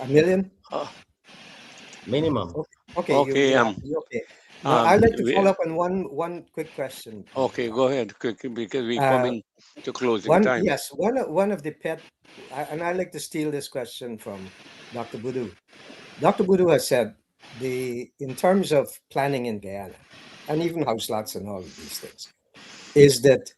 A million. Minimum. Okay. Okay, Okay. Now, I'd like to follow up on one quick question. Okay, go ahead, quick, because we coming to closing One time. yes, one of the and I like to steal this question from Dr. Boudou. Dr. Boudou has said in terms of planning in Guyana, and even house lots and all of these things, is that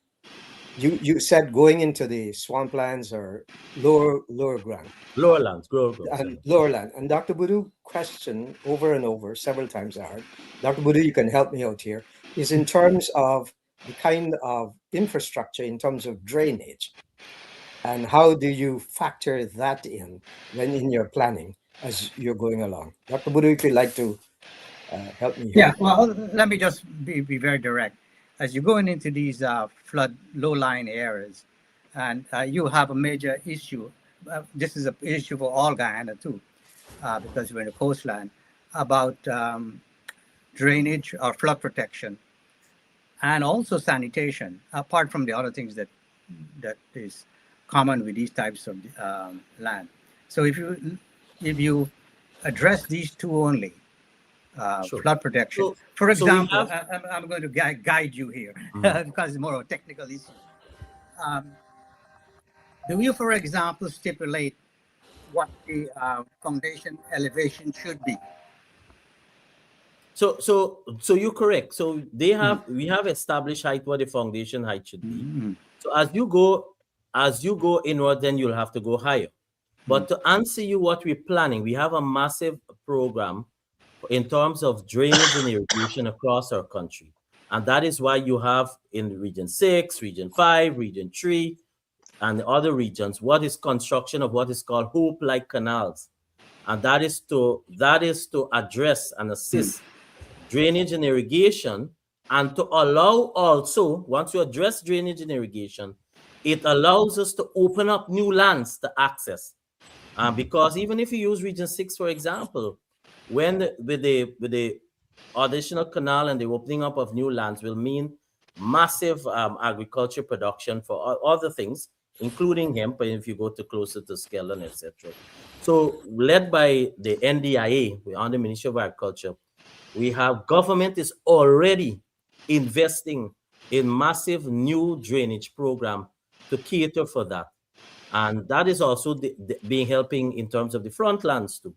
you said going into the swamplands or lower ground. Lower lands, And lower land. And Dr. Boudou questioned over and over several times I heard. Dr. Boudou, you can help me out here, is in terms of the kind of infrastructure in terms of drainage. And how do you factor that in your planning as you're going along? Dr. Boudou, if you'd like to help me here. Yeah, well, let me just be very direct. As you're going into these flood low-lying areas, and you have a major issue. This is an issue for all Guyana too, because we're in the coastline, about drainage or flood protection, and also sanitation, apart from the other things that is common with these types of land. So if you address these two only, Sure. flood protection. So- For so we example, have- I'm going to guide you here because it's more of a technical issue. Do you, for example, stipulate what the foundation elevation should be? So you're correct. So we have established height, what the foundation height should be. So as you go inward, then you'll have to go higher. But to answer you what we're planning, we have a massive program in terms of drainage and irrigation across our country. And that is why you have in Region 6, Region 5, Region 3, and other regions, what is construction of what is called hoop-like canals. And that is to address and assist drainage and irrigation, and to allow also, once you address drainage and irrigation, it allows us to open up new lands to access. Because even if you use Region 6, for example, with the additional canal and the opening up of new lands will mean massive agriculture production for other things, including hemp, and if you go to closer to Skellon, etc. So, led by the NDIA, we on the Ministry of Agriculture, we have government is already investing in massive new drainage program to cater for that. And that is also being helping in terms of the frontlands too.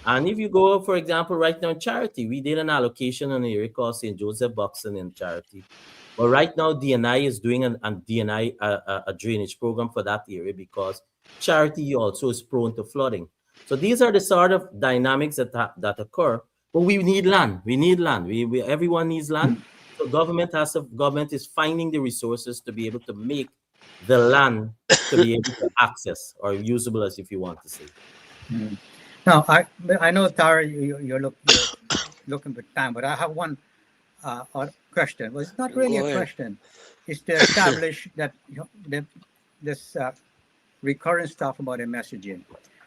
And if you go, for example, right now in Charity, we did an allocation on the area called St. Joseph Buxton in Charity. But right now, DNI is doing an DNI a drainage program for that area because Charity also is prone to flooding. So these are the sort of dynamics that occur. But we need land. We need land. Everyone needs land. So government is finding the resources to be able to make the land to be able to access or usable, as if you want to say. Mm. Now, I know, Tara, you're looking for time, but I have one question. Well, it's not really Go a ahead. question. It's to establish that this recurrent stuff about the messaging.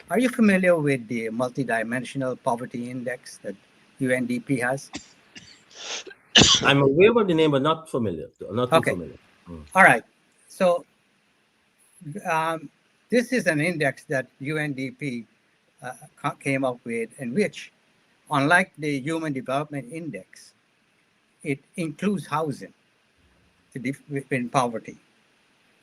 Are you familiar with the multidimensional poverty index that UNDP has? I'm aware of the name, but not familiar. Not too Okay. familiar. All right. So this is an index that UNDP came up with, in which, unlike the Human Development Index, it includes housing in poverty.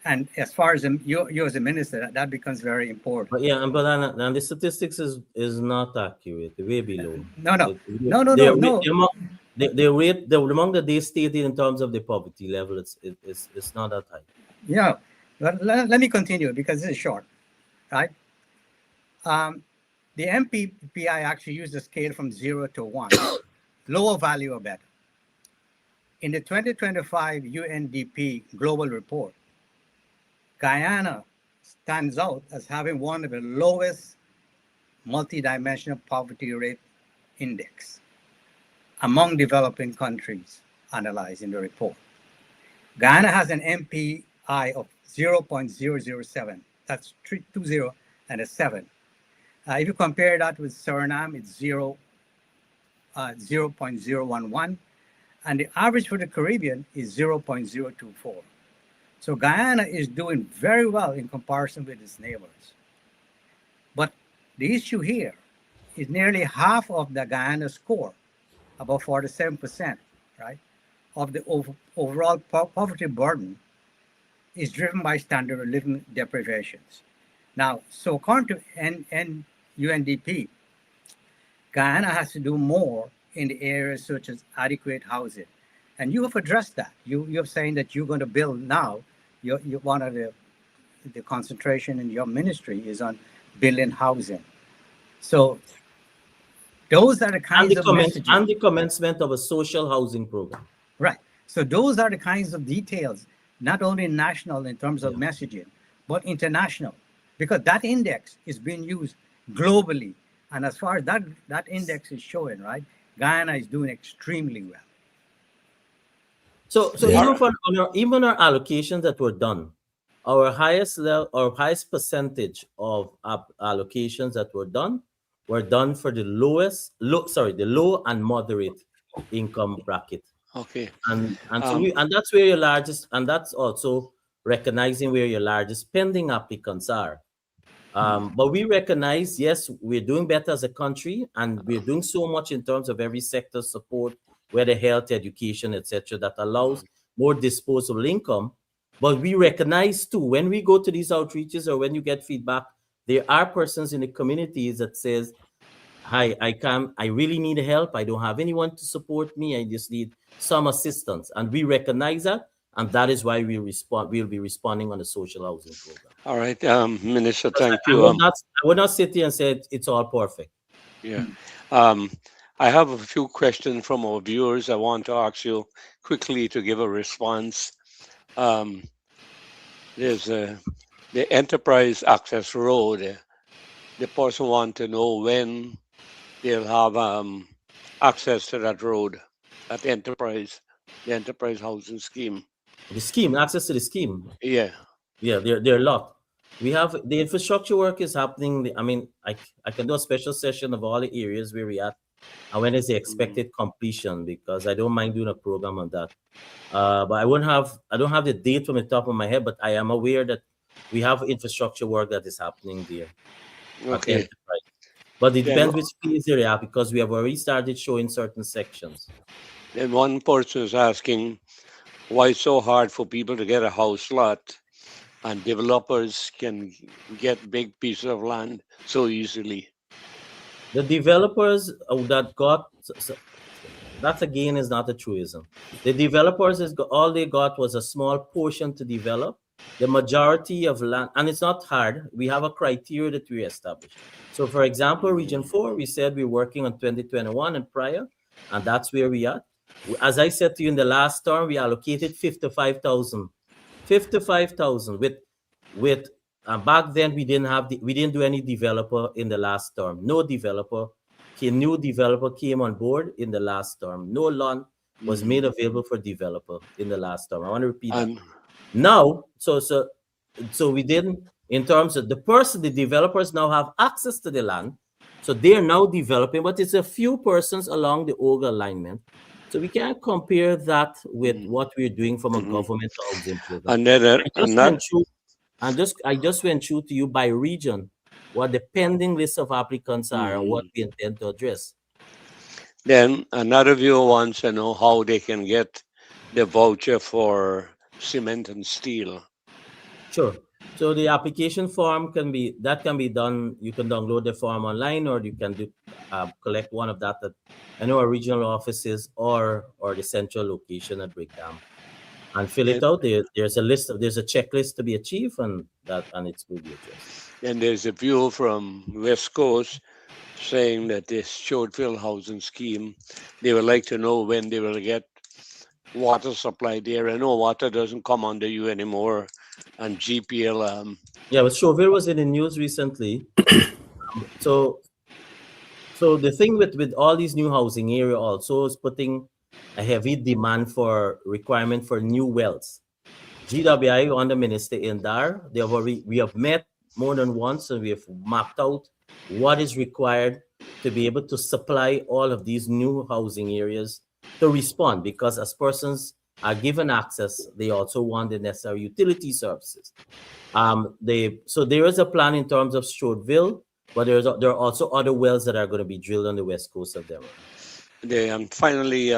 And as far as you as a minister, that becomes very important. But yeah, and the statistics is not accurate. They're way below. No. The among the they stated in terms of the poverty level, it's not that high. Yeah. Let me continue because this is short, right? The MPPI actually used a scale from 0 to 1, lower value or better. In the 2025 UNDP Global Report, Guyana stands out as having one of the lowest multidimensional poverty rate index among developing countries analyzed in the report. Guyana has an MPI of 0.007. That's 20 and a 7. If you compare that with Suriname, it's 0.011. And the average for the Caribbean is 0.024. So Guyana is doing very well in comparison with its neighbors. But the issue here is nearly half of the Guyana score, about 47%, right, of the overall poverty burden is driven by standard of living deprivations. Now, so according to UNDP, Guyana has to do more in the areas such as adequate housing. And you have addressed that. You're saying that you're going to build now. One of the concentration in your ministry is on building housing. So those are the kinds of messages. And the commencement of a social housing program. Right. So those are the kinds of details, not only national in terms of messaging, but international, because that index is being used globally. And as far as that index is showing, right, Guyana is doing extremely well. So even our allocations that were done, our highest percentage of allocations that were done for the the low and moderate income bracket. Okay. And that's where your largest, and that's also recognizing where your largest spending applicants are. But we recognize, yes, we're doing better as a country, and we're doing so much in terms of every sector support, whether health, education, etc., that allows more disposable income. But we recognize too, when we go to these outreaches or when you get feedback, there are persons in the communities that says, "Hi, I really need help. I don't have anyone to support me. I just need some assistance." And we recognize that, and that is why we'll be responding on the social housing program. All right, Minister, thank I you. would not sit here and say it's all perfect. Yeah. I have a few questions from our viewers. I want to ask you quickly to give a response. There's the Enterprise Access Road. The person wants to know when they'll have access to that road, that the Enterprise Housing Scheme. The scheme, access to the scheme. Yeah. Yeah, there are a lot. We have the infrastructure work is happening. I mean, I can do a special session of all the areas where we at and when is the Mhm. expected completion? Because I don't mind doing a program on that. But I don't have the date from the top of my head, but I am aware that we have infrastructure work that is happening there at Okay. Enterprise. But it Then, depends which phase they're at because we have already started showing certain sections. then one person is asking why it's so hard for people to get a house lot and developers can get big pieces of land so easily. The developers that got that again is not a truism. The developers all they got was a small portion to develop. The majority of land, and it's not hard. We have a criteria that we established. So, for example, Region Mhm. 4, we said we're working on 2021 and prior, and that's where we are. As I said to you in the last term, we allocated 55,000. 55,000 with back then we didn't do any developer in the last term. No developer new developer came on board in the last term. No loan was made Mhm. available for developer in the last term. I want to repeat that. And Now, so we didn't in terms of the developers now have access to the land. So they're now developing, but it's a few persons along the org alignment. So we can't compare that with mhm. what we're doing from a Mhm. government housing program. And then I just another went through I just went through to you by region what the pending list of applicants are and what mhm. we intend to address. Then another viewer wants to know how they can get the voucher for cement and steel. Sure. So the application form can be done. You can download the form online, or you can collect one of that at any of our regional offices or the central location at Brickdam and fill it Then, out. There's a checklist to be achieved, and it will be addressed. then there's a viewer from West Coast saying that this short-field housing scheme, they would like to know when they will get water supply there. I know water doesn't come under you anymore, and GPL. Yeah, but Chauville was in the news recently. So So the thing with all these new housing area also is putting a heavy demand for requirement for new wells. GWI under Minister Indar, we have met more than once and we have mapped out what is required to be able to supply all of these new housing areas to respond because as persons are given access, they also want the necessary utility services. So there is a plan in terms of Strodeville, but there are also other wells that are going to be drilled on the west coast of Demerara. Finally,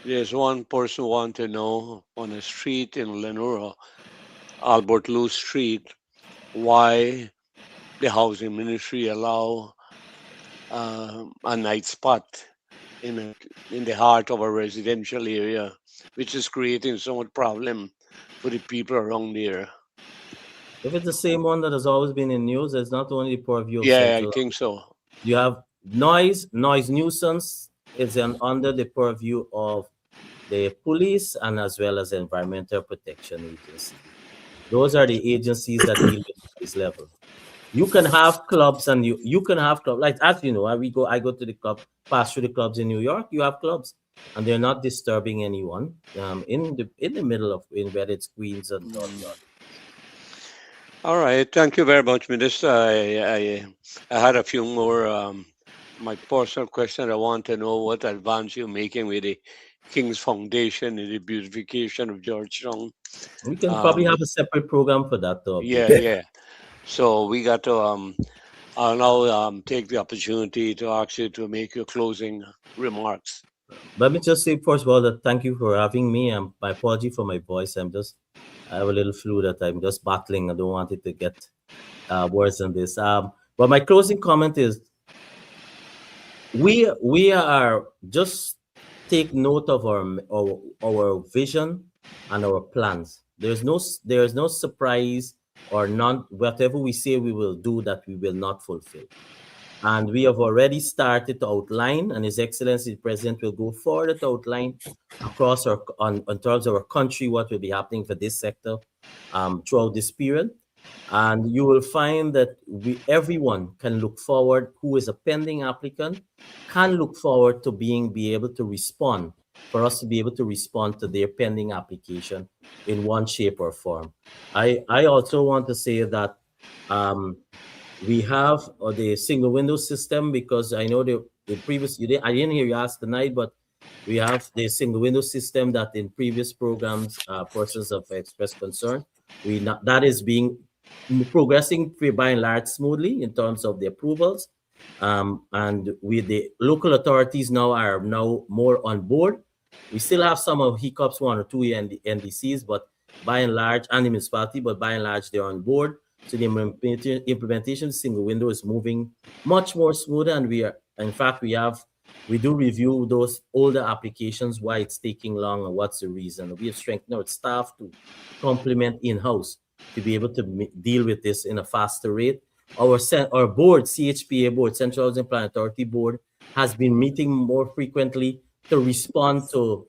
there's one person who want to know on a street in Lenora, Albert Lou Street, why the housing ministry allow a night spot in in the heart of a residential area, which is creating so much problem for the people around there. If it's the same one that has always been in news, it's not only the purview of Yeah, I central. think so. You have noise nuisance is under the purview of the police and as well as the Environmental Protection Agency. Those are the agencies that deal with this level. You can have clubs and you can have clubs like as you know I go to the club pass through the clubs in New York. You have clubs and they're not disturbing anyone in the middle of in whether it's Queens and all the Mm. other. All right, thank you very much, Minister. I had a few more. My personal question. I want to know what advance you're making with the King's Foundation in the beautification of Georgetown. We can probably Um, have a separate program for that to update yeah, you. yeah. So we got to. I'll now take the opportunity to ask you to make your closing remarks. Let me just say first of all that thank you for having me. My apology for my voice. I have a little flu that I'm just battling. I don't want it to get worse than this. But my closing comment is we are just take note of our vision and our plans. There is no surprise or none whatever we say we will do that we will not fulfill. And we have already started to outline, and His Excellency the President will go forward to outline across on terms of our country what will be happening for this sector throughout this period. And you will find that everyone can look forward who is a pending applicant can look forward to be able to respond for us to be able to respond to their pending application in one shape or form. I also want to say that um, we have the single window system because I know in previous, I didn't hear you ask tonight, but we have the single window system that in previous programs, persons have expressed concern. That is being progressing by and large smoothly in terms of the approvals. And with the local authorities now more on board. We still have some of hiccups, one or two in the NDCs, but by and large, and the municipality, but by and large, they're on board. So the implementation of single window is moving much more smoother, and in fact, we do review those older applications, why it's taking long and what's the reason. We have strengthened our staff to complement in-house to be able to deal with this in a faster rate. Our board, CHPA board, Central Housing Plan Authority board, has been meeting more frequently to respond to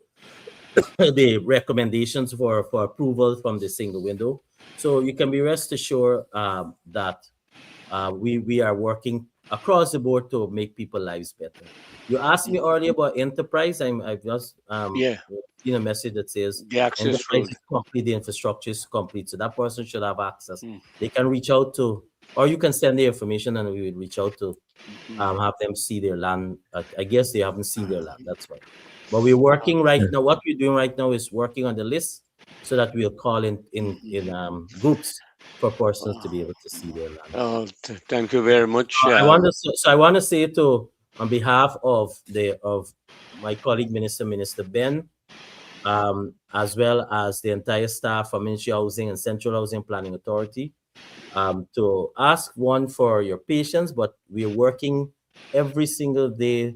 the recommendations for approval from the single window. So you can be rest assured that we are working across the board to make people's lives better. You asked me earlier about enterprise. I've just Yeah, seen a message that says the access enterprise road. is complete, the infrastructure is complete, so that person should have access. Mm. They can reach out to, or you can send the information, and we will reach out to have them see their land. I guess they haven't seen their land. That's why. But we're working right now. What we're doing right now is working on the list so that we'll call in groups for persons to be able to see their land. Thank you very much. I want to say to on behalf of my colleague Minister Ben, as well as the entire staff from Ministry of Housing and Central Housing Planning Authority, to ask one for your patience, but we are working every single day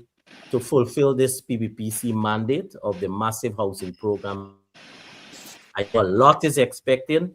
to fulfill this PBPC mandate of the massive housing program that we have. I know a lot is expected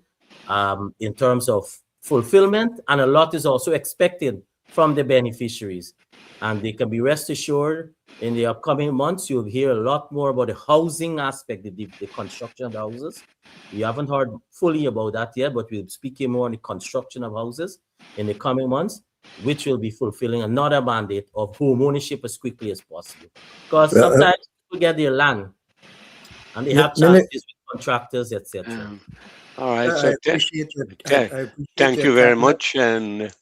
in terms of fulfillment, and a lot is also expected from the beneficiaries. And they can be rest assured in the upcoming months, you'll hear a lot more about the housing aspect, the construction of the houses. We haven't heard fully about that yet, but we'll be speaking more on the construction of houses in the coming months, which will be fulfilling another mandate of home ownership as quickly as possible. Because sometimes people get their land and they have challenges with contractors, etc. All right. I So appreciate it. I appreciate thank your you very time. much. And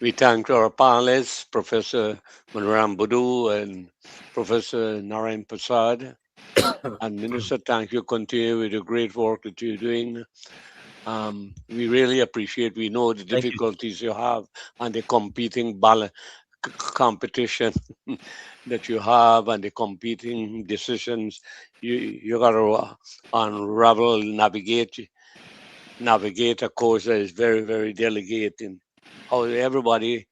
we thank our panelists, Professor Manram Budu and Professor Narayan Prasad. And Minister, thank you. Continue with the great work that you're doing. We really appreciate. We know the Thank you. difficulties you have and the competing competition that you have and the competing decisions you got to unravel, navigate a course that is very, very delicate. And how everybody,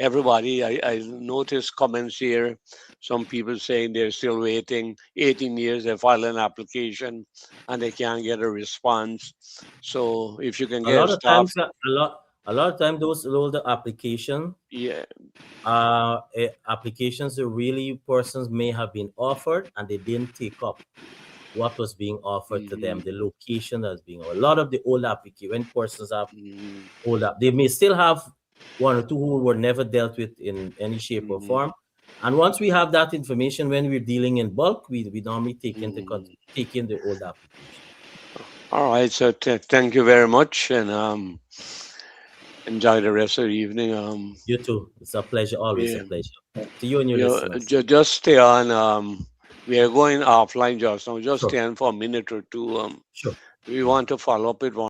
I noticed comments here, some people saying they're still waiting 18 years, they file an application and they can't get a response. So if you can A get a lot of staff, times, a lot of times, those older yeah, applications that really persons may have been offered and they didn't take up what was being offered to them, mhm, the location that's being. A lot of the old applications, when persons have mhm, older, they may still have one or two who were never dealt with in any shape or mhm, form. And once we have that information, when we're dealing in bulk, we normally mhm. take in the old application. All right, so thank you very much and enjoy the rest of the evening. You too. It's a pleasure, always a Yeah. pleasure. To you and your listeners. Just stay on. We are going offline just now. Just Sure, stay on for a minute or two. sure. We want to follow up with one